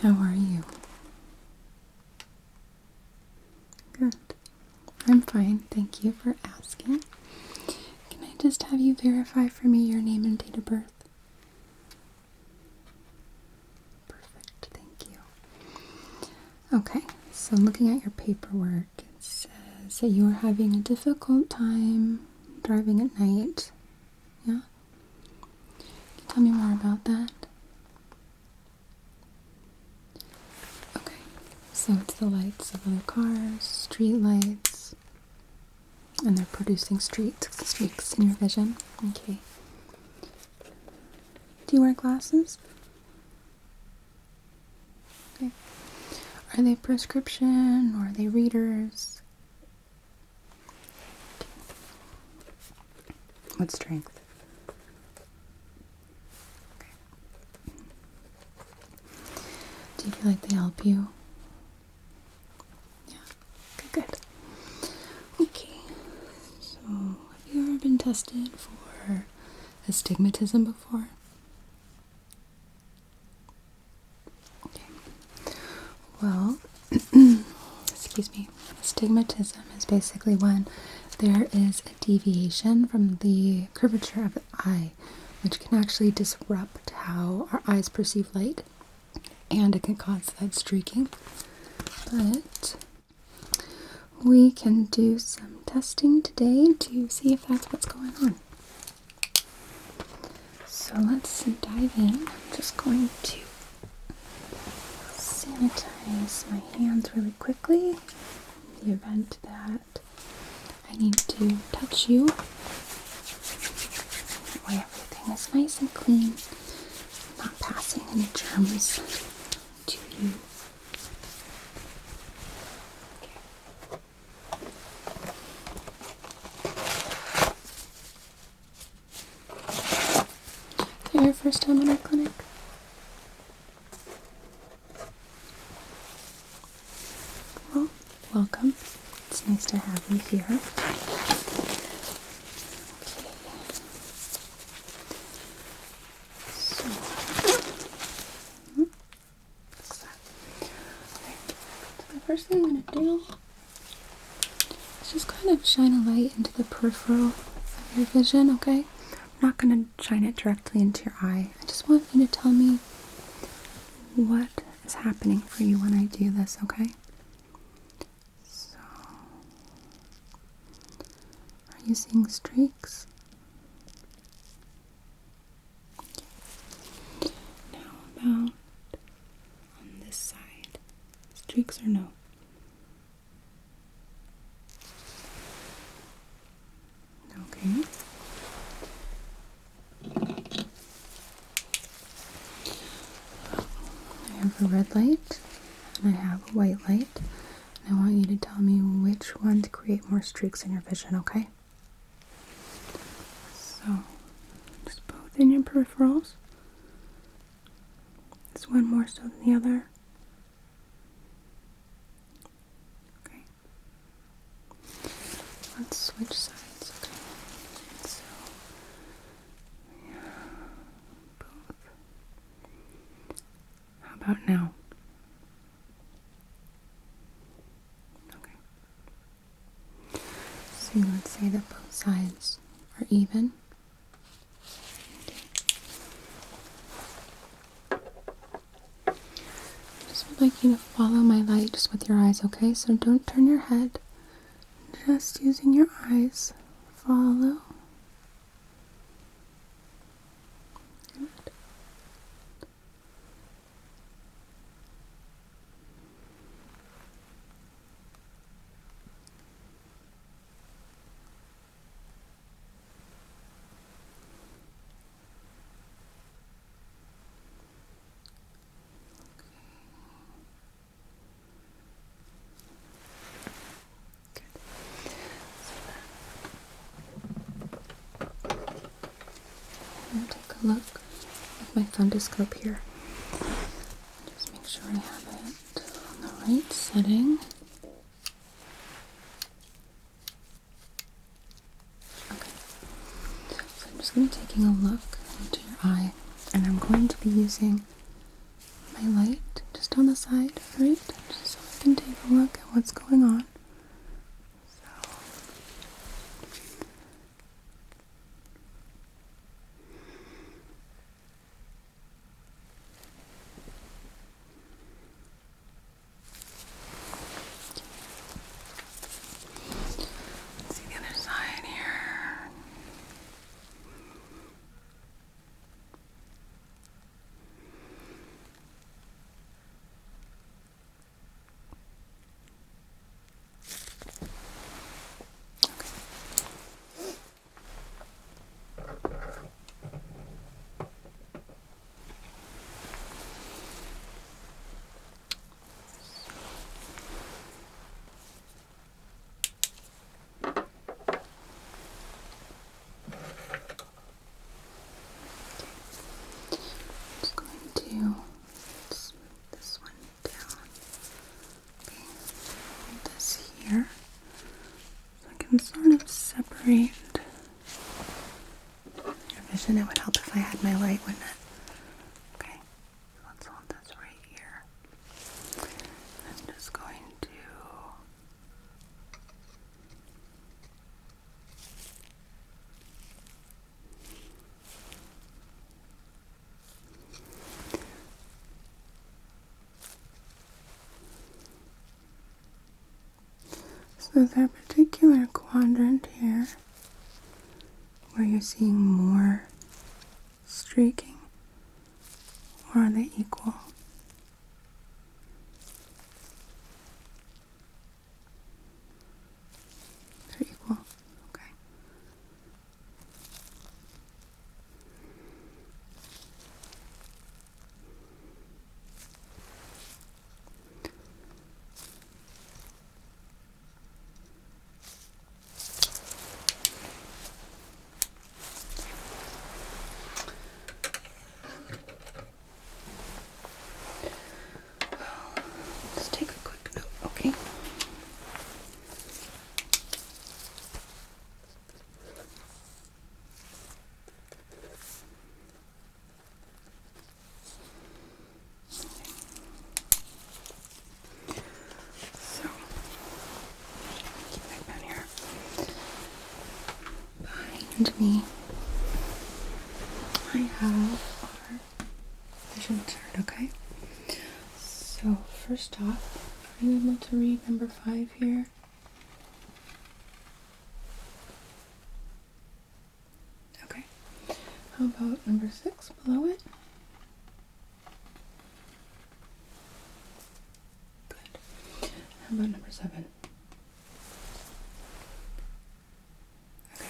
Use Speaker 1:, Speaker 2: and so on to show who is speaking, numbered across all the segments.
Speaker 1: How are you? Good. I'm fine. Thank you for asking. Can I just have you verify for me your name and date of birth? Perfect. Thank you. Okay. So looking at your paperwork, it says that you are having a difficult time driving at night. Yeah? Can you tell me more about that? Okay. So it's the lights of other cars, street lights, and they're producing streaks in your vision. Okay. Do you wear glasses? Okay. Are they prescription or are they readers? What strength? Okay. Do you feel like they help you? Yeah. Okay, good. Okay. So, have you ever been tested for astigmatism before? Okay. Well, excuse me. Astigmatism is basically when there is a deviation from the curvature of the eye, which can actually disrupt how our eyes perceive light, and it can cause that streaking. But we can do some testing today to see if that's what's going on. So let's dive in. I'm just going to sanitize my hands really quickly in the event that I need to touch you. That way everything is nice and clean, not passing any germs to you. Is it your first time in our clinic? Well, welcome. It's nice to have you here. Okay. So, the first thing I'm going to do is just kind of shine a light into the peripheral of your vision, okay? I'm not going to shine it directly into your eye. I just want you to tell me what is happening for you when I do this, okay? So, are you seeing streaks? Okay. Now about on this side. Streaks or no? Okay. I have a red light and I have a white light. And I want you to tell me which ones create more streaks in your vision, okay? So, just both in your peripherals. Is one more so than the other? Okay. Let's switch sides, okay? So, yeah, both. How about now? Okay. So let's say that both sides are even. Just would like you to follow my light just with your eyes, okay? So don't turn your head. Just using your eyes. Follow. Good. I'm going to take a look with my fundoscope here. Just make sure I have it on the right setting. Okay. So I'm just going to be taking a look into your eye, and I'm going to be using my light just just on the side, right? Just so I can take a look at what's going on. So. Let's see the other side here. Just going to smooth this one down. Okay, hold this here. So I can sort of separate your vision. It would help if I had my light, wouldn't it? Okay, so let's hold this right here. I'm just going to so is there a particular quadrant here where you're seeing more streaking, or are they equal? They're equal. Okay. Let's take a quick note, okay? So, keep my pen here. Behind me, I have our vision chart, okay? So, first off, are you able to read number 5 here? Okay. How about number 6 below it? Good. How about number 7? Okay.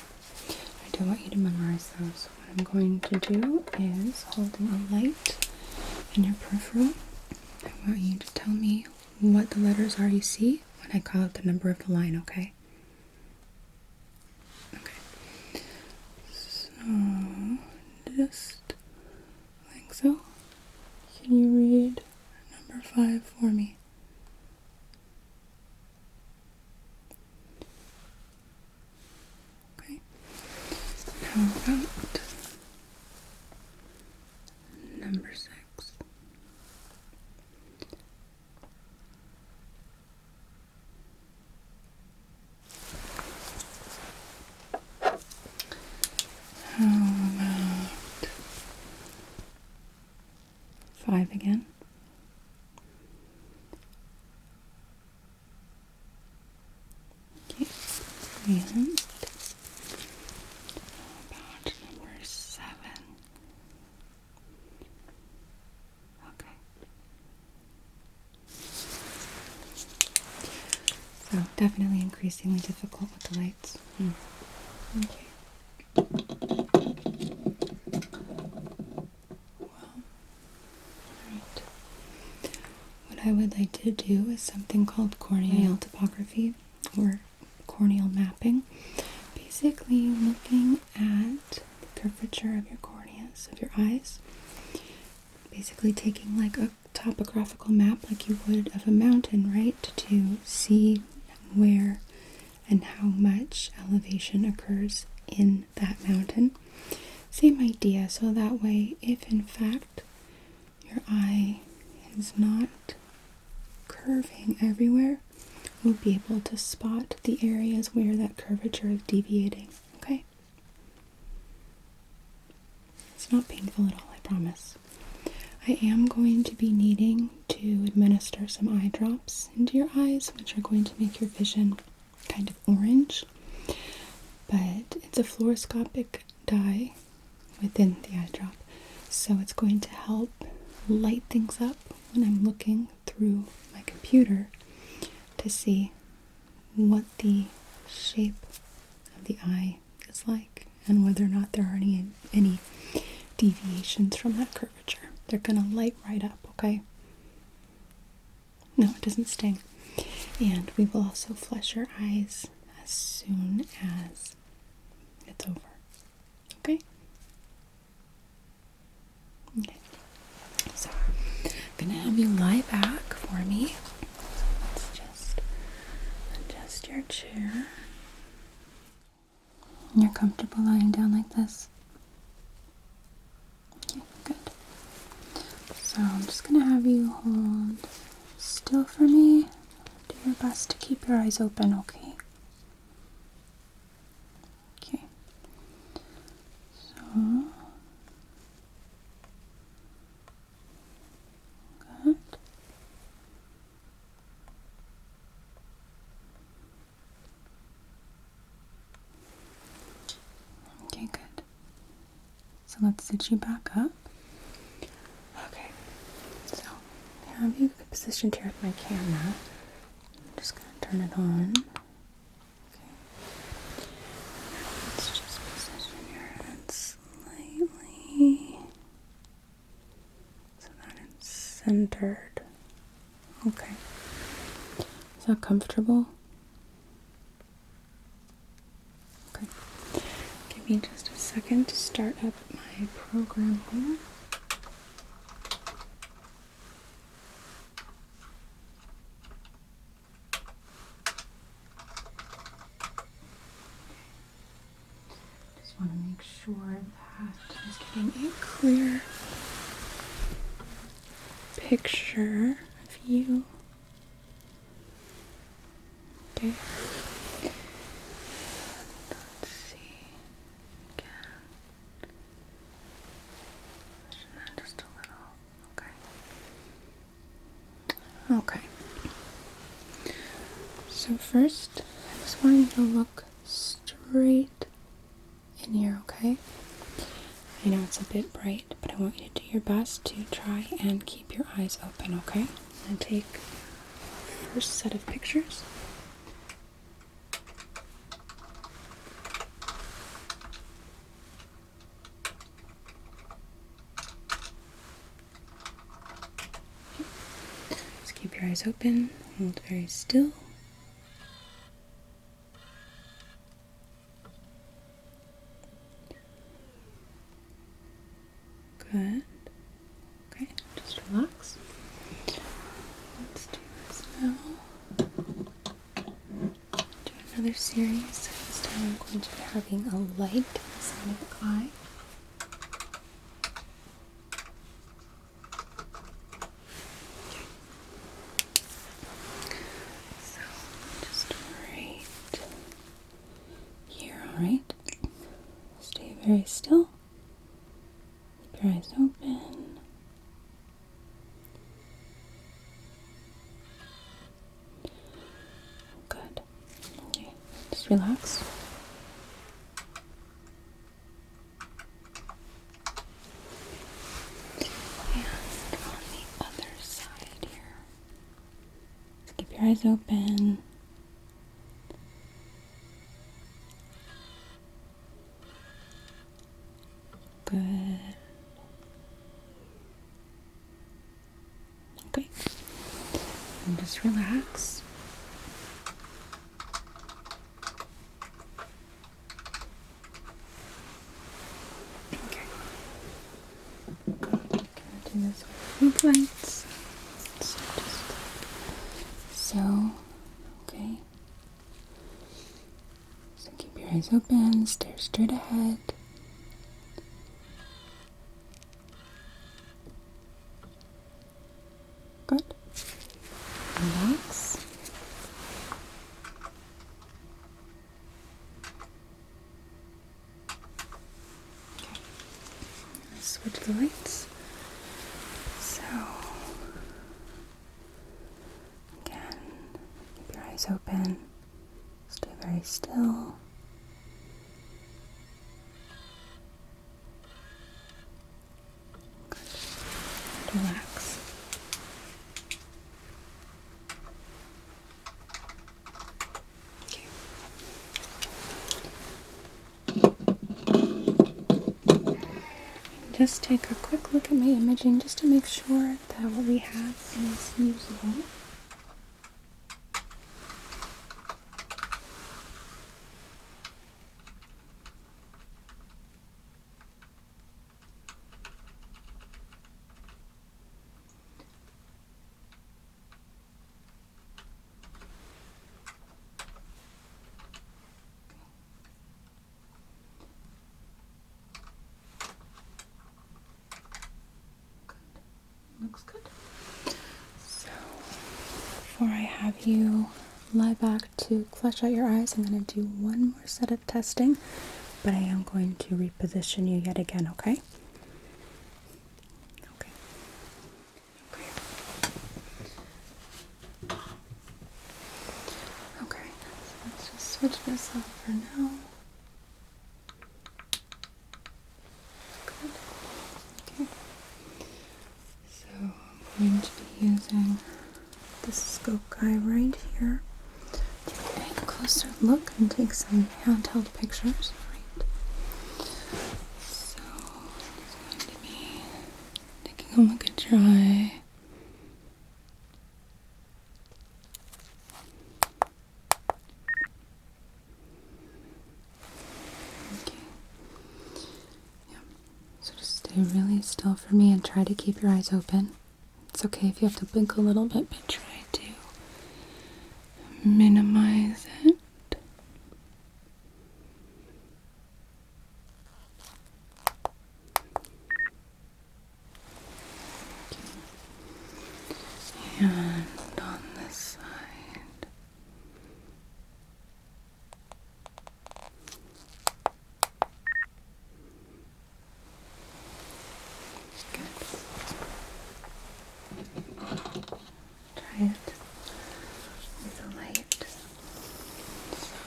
Speaker 1: I don't want you to memorize those. What I'm going to do is, holding a light in your peripheral, I want you to tell me what the letters are you see when I call out the number of the line, okay? Okay. So, just like so. Can you read number 5 for me? Okay. How about number 6? How about 5 again? Okay. And how about number 7? Okay. So definitely increasingly difficult with the lights. Okay. Well, alright. What I would like to do is something called corneal topography or corneal mapping. Basically looking at the curvature of your corneas, of your eyes. Basically taking like a topographical map like you would of a mountain, right? To see where and how much elevation occurs in that mountain. Same idea, so that way if in fact your eye is not curving everywhere, we'll be able to spot the areas where that curvature is deviating, okay? It's not painful at all, I promise. I am going to be needing to administer some eye drops into your eyes, which are going to make your vision kind of orange. But it's a fluoroscopic dye within the eye drop, so it's going to help light things up when I'm looking through my computer to see what the shape of the eye is like and whether or not there are any deviations from that curvature. They're gonna light right up, okay? No, it doesn't sting. And we will also flush your eyes as soon as it's over. Okay? Okay. So, I'm gonna have you lie back for me. Let's just adjust your chair. You're comfortable lying down like this? Okay, good. So I'm just gonna have you hold still for me. Do your best to keep your eyes open, okay? Okay. So good. Okay, good. So let's sit you back up. Okay. So I have you positioned here with my camera. I'm just gonna turn it on. Okay. Let's just position your head slightly so that it's centered. Okay. Is that comfortable? Okay. Give me just a second to start up my program here. Just want to make sure that I'm getting a clear picture of you. Okay. Let's see. Again. Just a little. Okay. Okay. So first, I just want you to look straight in here, okay? I know it's a bit bright, but I want you to do your best to try and keep your eyes open, okay? I'm going to take the first set of pictures. Just keep your eyes open, hold very still. Good. Okay, just relax. Let's do this now. Do another series. This time I'm going to be having a light inside of the eye. Okay. So just right here, alright? Stay very still. Keep your eyes open. Good. Okay, just relax. And on the other side here. Just keep your eyes open. Good. Okay. And just relax. Okay. Gonna do this with lights. So, okay. So keep your eyes open, stare straight ahead. Now, again, keep your eyes open, stay very still. Good. Relax. Okay. Just take a quick look at my imaging just to make sure that what we have is usable. Looks good. So, before I have you lie back to flush out your eyes, I'm going to do one more set of testing, but I am going to reposition you yet again, okay? Okay. Okay. Okay, so let's just switch this up for now. Good. Okay. So I'm going to be using this scope guy right here. Take a closer look and take some handheld pictures. Right. So I'm going to be taking a look at your eye. Okay. Yeah. So just stay really still for me and try to keep your eyes open. It's okay if you have to blink a little bit, but try to minimize it. Okay. And on this side. Good. Try it with the light. So,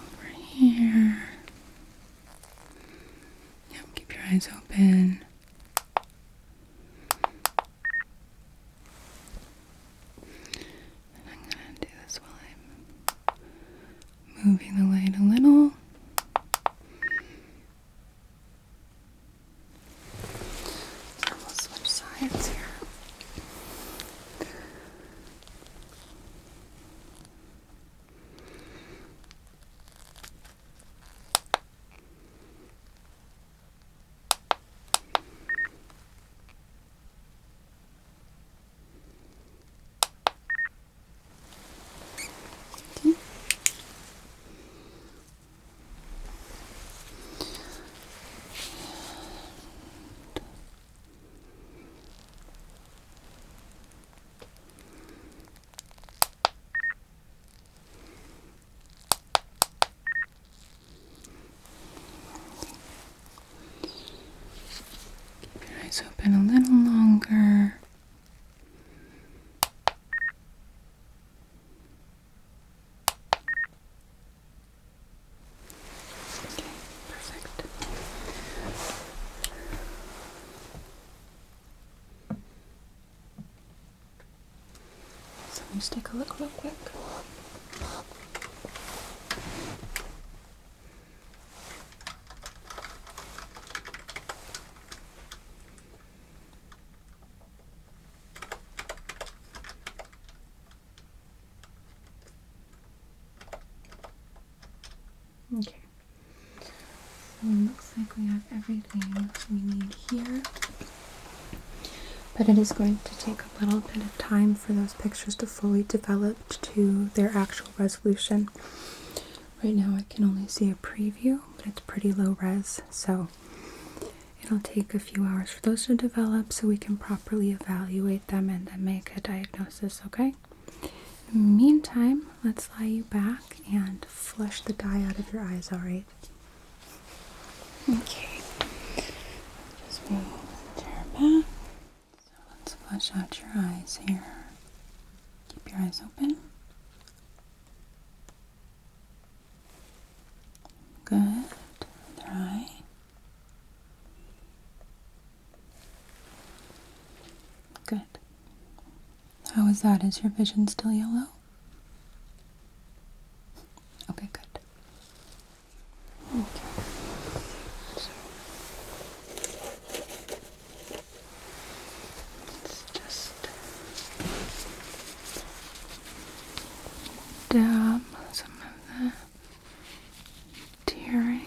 Speaker 1: over here. Yep, keep your eyes open. And I'm going to do this while I'm moving the light a little. So we'll switch sides here. Okay. Keep your eyes open a little longer. Okay, perfect. So let me just take a look real quick. Okay. So it looks like we have everything we need here. But it is going to take a little bit of time for those pictures to fully develop to their actual resolution. Right now I can only see a preview, but it's pretty low res, so it'll take a few hours for those to develop so we can properly evaluate them and then make a diagnosis, okay? In the meantime, let's lie you back and flush the dye out of your eyes, alright? Okay. Just move the chair back. So flush out your eyes here. Keep your eyes open. Good. Other eye. Good. How is that? Is your vision still yellow? Okay, good. Okay. Let's just dab some of the tearing.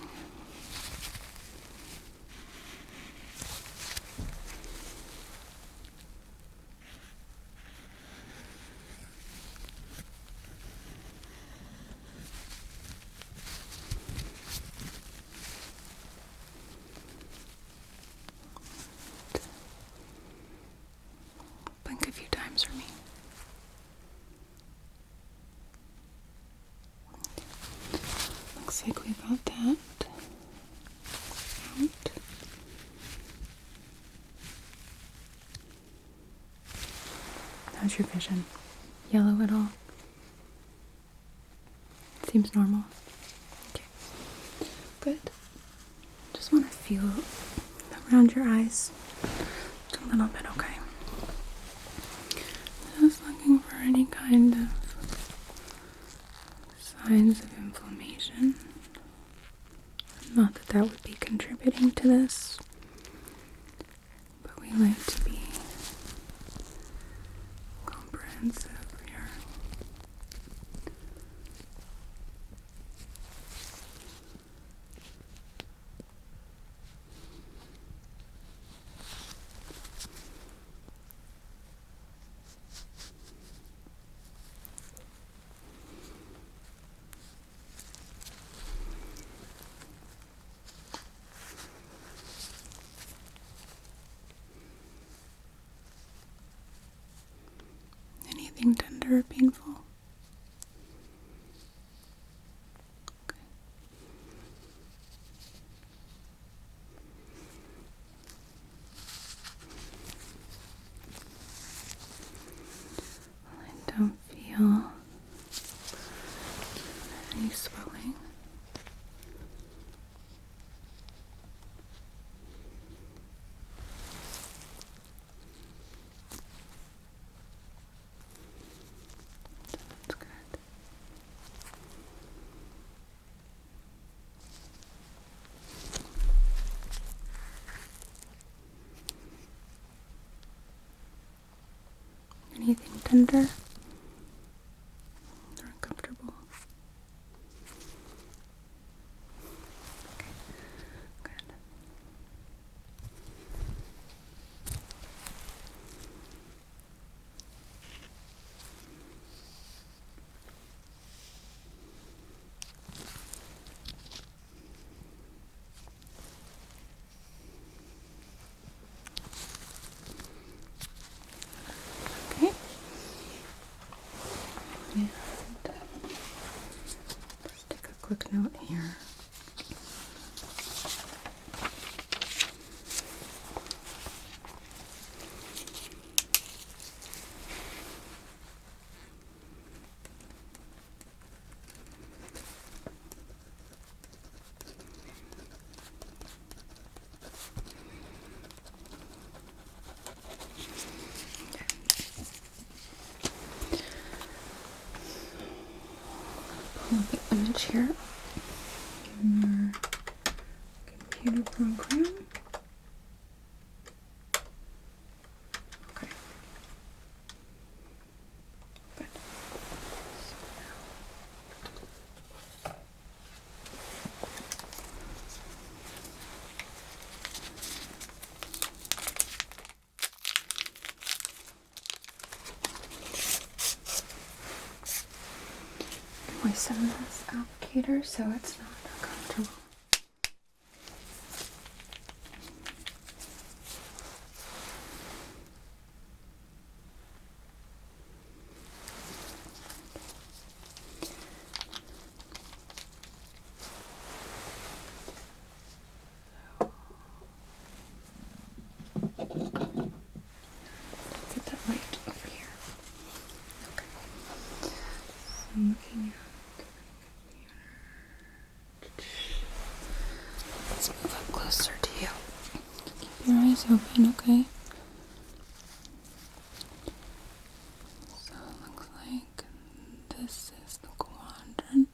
Speaker 1: Blink a few times for me. Looks like we got that out. How's your vision? Yellow at all? Seems normal. Okay. Good. Just want to feel around your eyes a little bit, okay? Just looking for any kind of signs of inflammation. Not that that would be contributing to this, but we like to be comprehensive here. Anything tender or painful? Okay. I don't feel any swelling. That's good. Anything tender or uncomfortable? Okay, good. Okay. And let's take a quick note here. Pull up the image here in your computer program. Okay. Good. Moisten this applicator so it's not uncomfortable. open, okay? So it looks like this is the quadrant.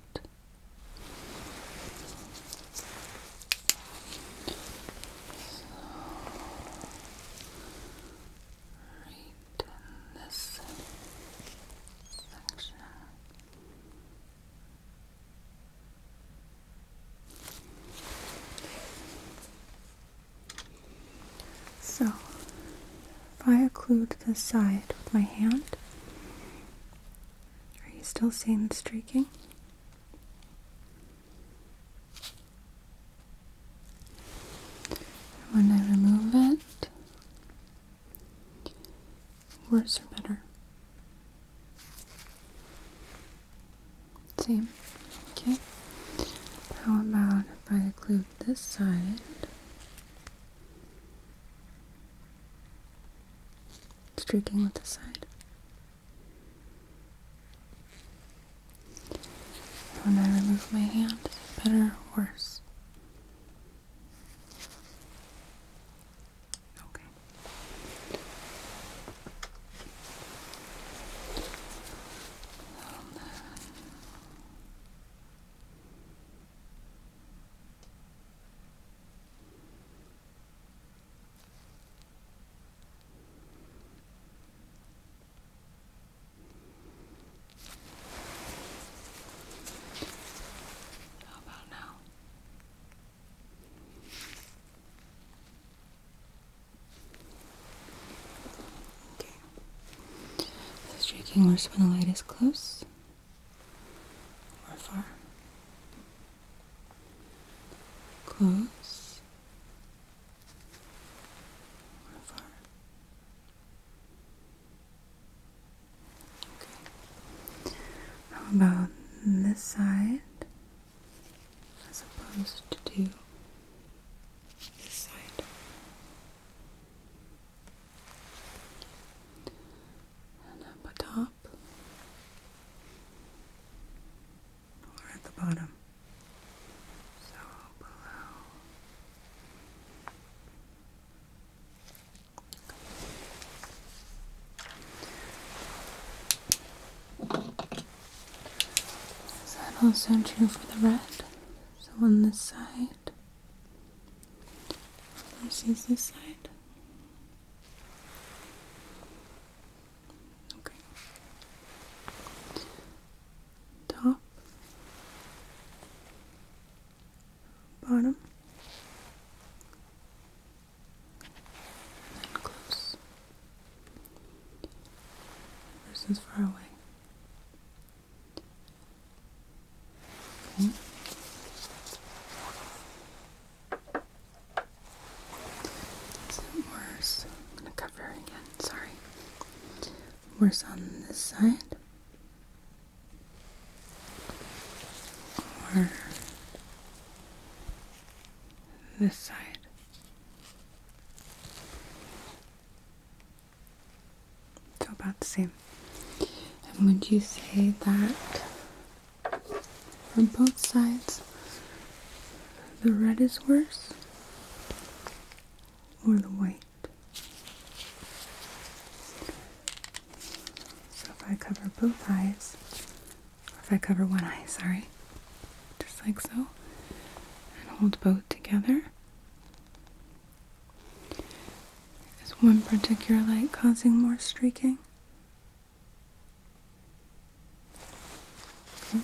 Speaker 1: Right in this section. So, if I occlude this side with my hand, are you still seeing the streaking? When I remove it, worse or better? Same. Okay. How about if I occlude this side? Streaking with the side. When I remove my hand, is it better or worse? Okay. How about now? Okay. Is the streaking worse when the light is close or far? Close or far? Okay. How about this side as opposed to this side? And up top or at the bottom? So below. Is that also true for the red? So on this side versus this side? Okay. Top, bottom, and then close versus far away. Okay. Is it worse? I'm going to cover again, sorry. Worse on this side or this side? So about the same. And would you say that from both sides the red is worse or the white? So if I cover both eyes, or if I cover one eye, sorry, just like so, and hold both together, is one particular light causing more streaking? Okay.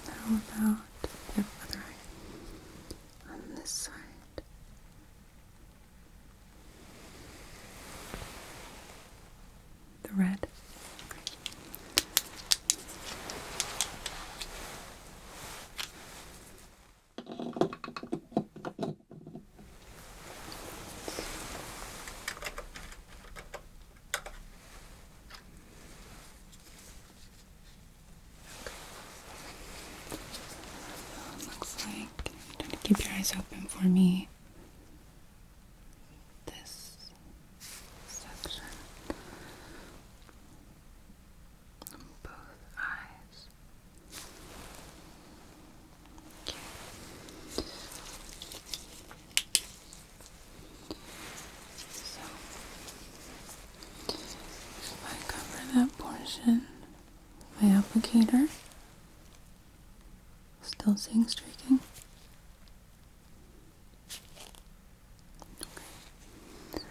Speaker 1: How about the other eye on this side? The red. Looks like, keep your eyes open for me. This section on both eyes. Okay. information. My applicator. Still seeing streaking. Okay.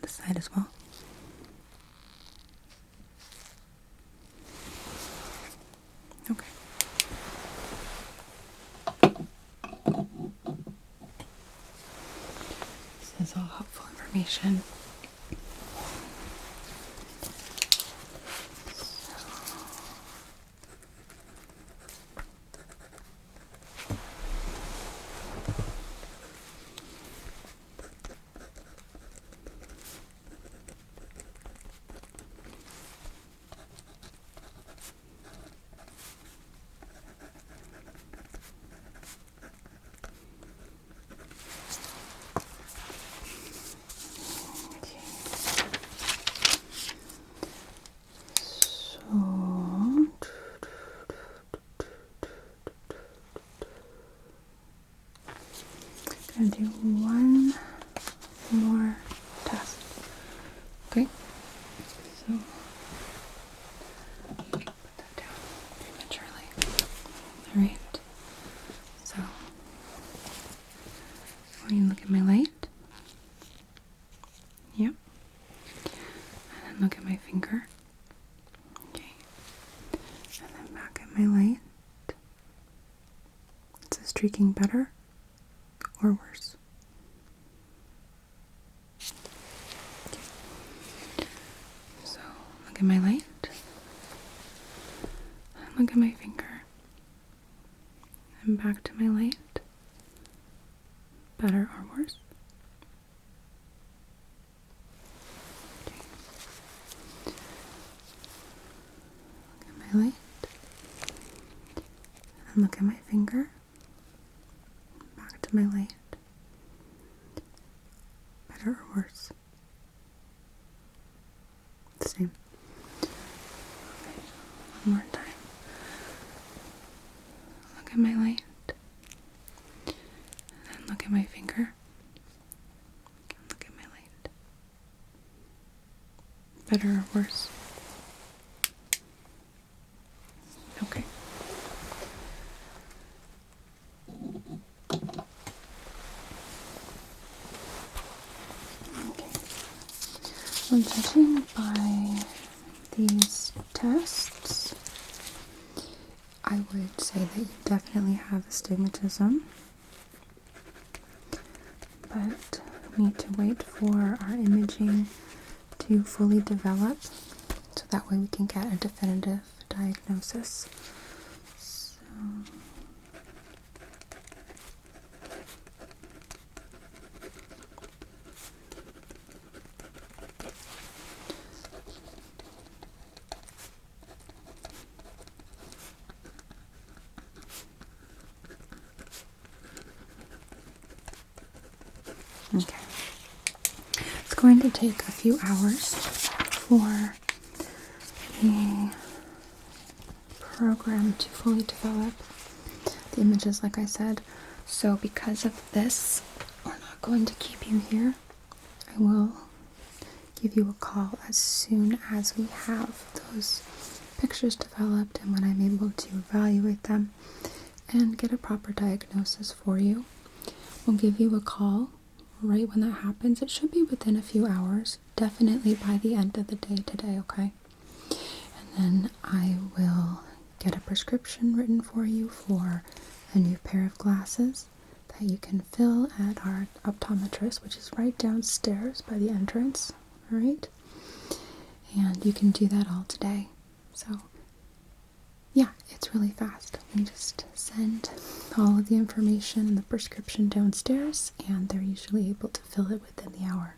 Speaker 1: This side as well. Okay. This is all helpful information. Gonna do one more test. Okay, so put that down prematurely. Alright, so when you look at my light, yep, and then look at my finger, okay, and then back at my light. Is the streaking better or worse? Okay. So look at my light, and look at my finger, and back to my light. Better or worse? Okay. Look at my light, and look at my finger. Back to my light. Better or worse? The same. Okay. One more time. Look at my light. And then look at my finger. And look at my light. Better or worse? Okay. So judging by these tests, I would say that you definitely have astigmatism, but we need to wait for our imaging to fully develop so that way we can get a definitive diagnosis. So okay. It's going to take a few hours for the program to fully develop the images, like I said. So because of this, we're not going to keep you here. I will give you a call as soon as we have those pictures developed and when I'm able to evaluate them and get a proper diagnosis for you. We'll give you a call right when that happens. It should be within a few hours, definitely by the end of the day today, okay? And then I will get a prescription written for you for a new pair of glasses that you can fill at our optometrist, which is right downstairs by the entrance, alright? And you can do that all today. So yeah, it's really fast. We just send all of the information and the prescription downstairs, and they're usually able to fill it within the hour.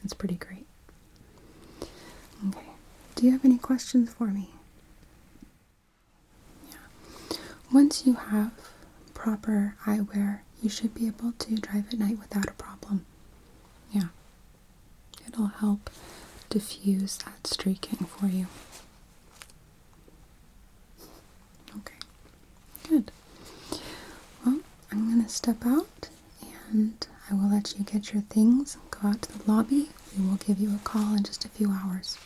Speaker 1: It's pretty great. Okay. Do you have any questions for me? Yeah. Once you have proper eyewear, you should be able to drive at night without a problem. Yeah. It'll help diffuse that streaking for you. Okay, good. Well, I'm going to step out and I will let you get your things, go go out to the lobby, we will give you a call in just a few hours.